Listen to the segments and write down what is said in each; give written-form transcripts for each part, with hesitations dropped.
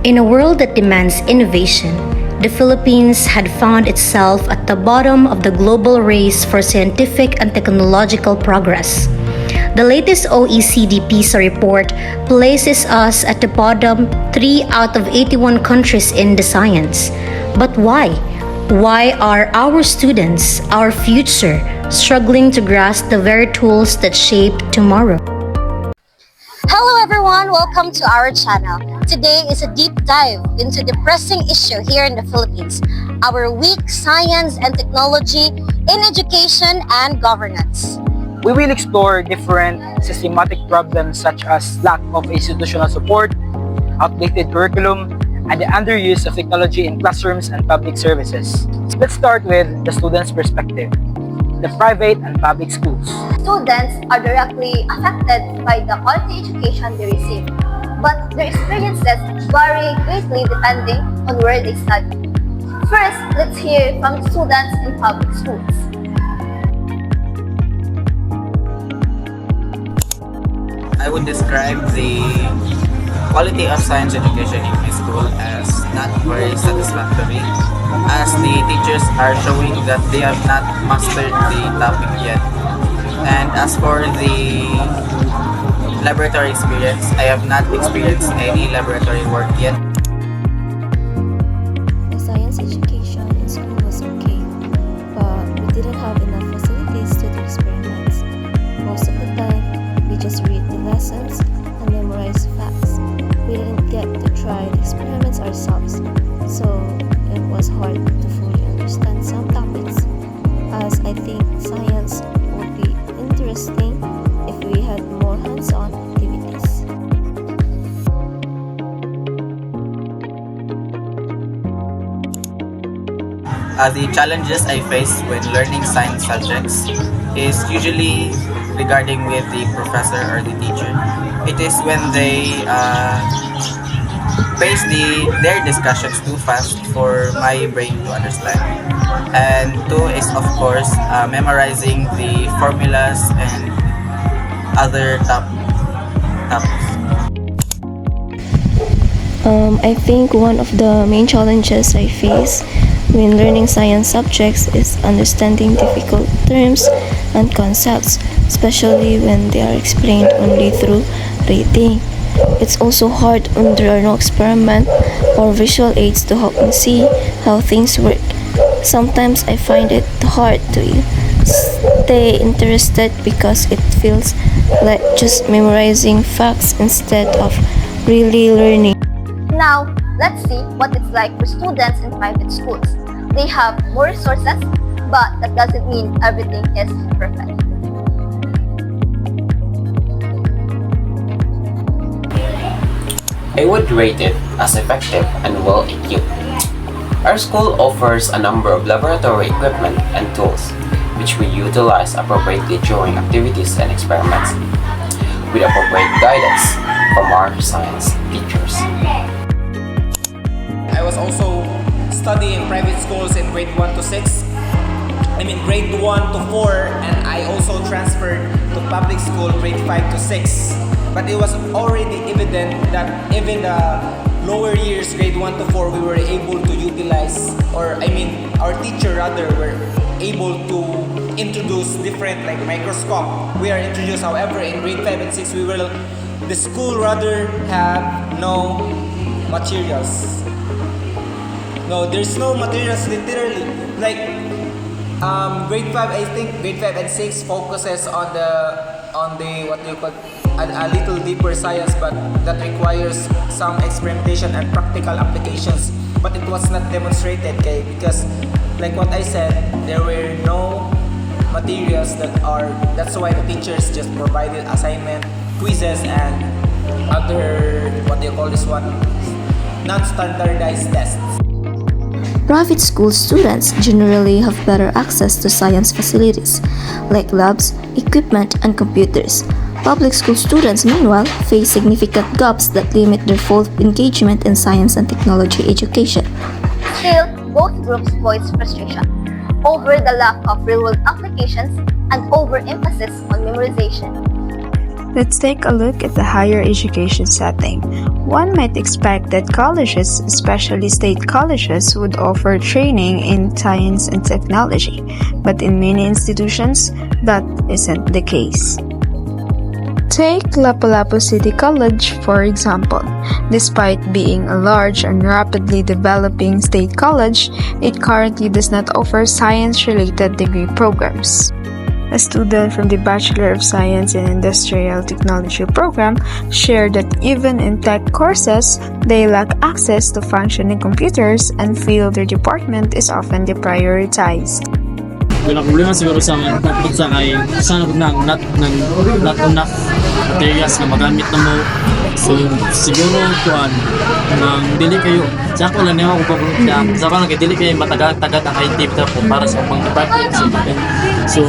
In a world that demands innovation, the Philippines had found itself at the bottom of the global race for scientific and technological progress. The latest OECD PISA report places us at the bottom 3 out of 81 countries in the science. But why? Why are our students, our future, struggling to grasp the very tools that shape tomorrow? Hello everyone, welcome to our channel. Today is a deep dive into the pressing issue here in the Philippines, our weak science and technology in education and governance. We will explore different systematic problems such as lack of institutional support, outdated curriculum, and the underuse of technology in classrooms and public services. Let's start with the student's perspective, the private and public schools. Students are directly affected by the quality education they receive, but their experiences vary greatly depending on where they study. First, let's hear from students in public schools. I would describe the quality of science education in my school as not very satisfactory, as the teachers are showing that they have not mastered the topic yet. And as for the laboratory experience, I have not experienced any laboratory work yet. The science education in school was okay, but we didn't have enough facilities to do experiments. Most of the time, we just read the lessons and memorize facts. We didn't get to try the experiments ourselves, so it was hard to fully understand some topics, as I think science would be interesting if we had more hands-on activities. The challenges I face when learning science subjects is usually regarding with the professor or the teacher. It is when they pace their discussions too fast for my brain to understand. And two is of course memorizing the formulas and other topics. I think one of the main challenges I face when learning science subjects is understanding difficult terms and concepts, especially when they are explained only through reading. It's also hard when there are no experiment or visual aids to help me see how things work. Sometimes I find it hard to stay interested because it feels like just memorizing facts instead of really learning. Now, let's see what it's like for students in private schools. They have more resources, but that doesn't mean everything is perfect. I would rate it as effective and well equipped. Our school offers a number of laboratory equipment and tools, which we utilize appropriately during activities and experiments, with appropriate guidance from our science teachers. I was also studying private schools in grade 1 to 6. Grade 1 to 4, and I also transferred to public school grade 5 to 6. But it was already evident that even the lower years, grade 1 to 4, we were able to utilize, our teacher rather were able to introduce different like microscope. We are introduced, however, in grade 5 and 6, the school rather have no materials. No, there's no materials literally. Grade 5, I think grade 5 and 6 focuses on the what you call a little deeper science, but that requires some experimentation and practical applications. But it was not demonstrated, okay? Because like what I said, there were no materials that's why the teachers just provided assignment, quizzes, and other non-standardized tests. Private school students generally have better access to science facilities, like labs, equipment, and computers. Public school students, meanwhile, face significant gaps that limit their full engagement in science and technology education. Still, both groups voice frustration over the lack of real-world applications and overemphasis on memorization. Let's take a look at the higher education setting. One might expect that colleges, especially state colleges, would offer training in science and technology, but in many institutions, that isn't the case. Take Lapu-Lapu City College, for example. Despite being a large and rapidly developing state college, it currently does not offer science-related degree programs. A student from the Bachelor of Science in Industrial Technology program shared that even in tech courses, they lack access to functioning computers and feel their department is often deprioritized. Wala problema siguro sa pagpunta kay sana pag not enough materials na magamit na mo. So siguro kuan nang dili kayo sa ako lang naman ko papunta sa ako lang dili kayo matagal-tagal ang IT ta po para sa pang department. So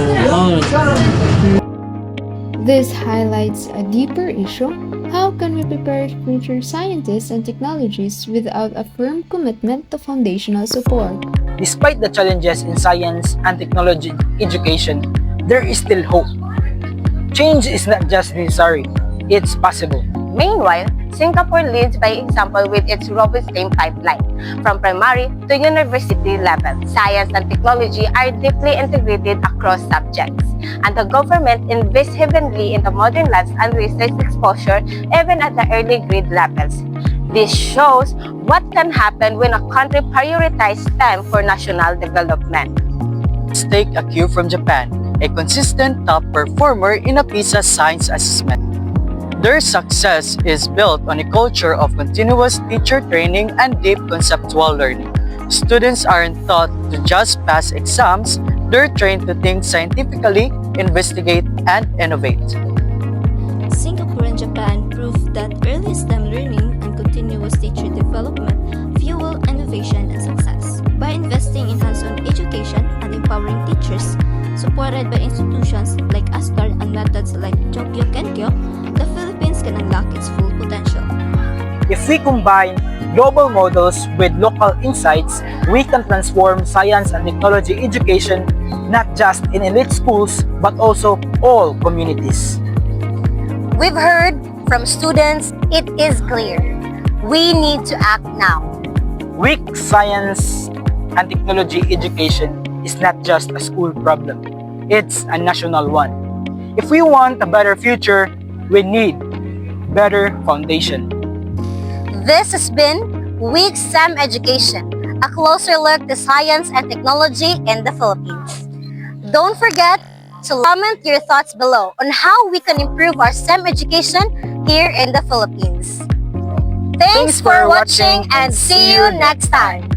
This highlights a deeper issue. How can we prepare future scientists and technologists without a firm commitment to foundational support? Despite the challenges in science and technology education, there is still hope. Change is not just necessary, it's possible. Meanwhile, Singapore leads by example with its robust STEM pipeline. From primary to university level, science and technology are deeply integrated across subjects. And the government invests heavily in the modern labs and research exposure even at the early grade levels. This shows what can happen when a country prioritizes STEM for national development. Let's take a cue from Japan, a consistent top performer in a PISA science assessment. Their success is built on a culture of continuous teacher training and deep conceptual learning. Students aren't taught to just pass exams, they're trained to think scientifically, investigate, and innovate. Singapore and Japan prove that early STEM learning and continuous teacher development fuel innovation and success. By investing in hands-on education and empowering teachers, supported by institutions like ASTAR and methods like Chokyo Kenkyo, the Philippines can unlock its full potential. If we combine global models with local insights, we can transform science and technology education not just in elite schools but also all communities. We've heard from students, it is clear. We need to act now. Weak science and technology education is not just a school problem, it's a national one. If we want a better future, we need better foundation. This has been Week STEM Education, a closer look to science and technology in the Philippines. Don't forget to comment your thoughts below on how we can improve our STEM education here in the Philippines. Thanks for watching and see you next time.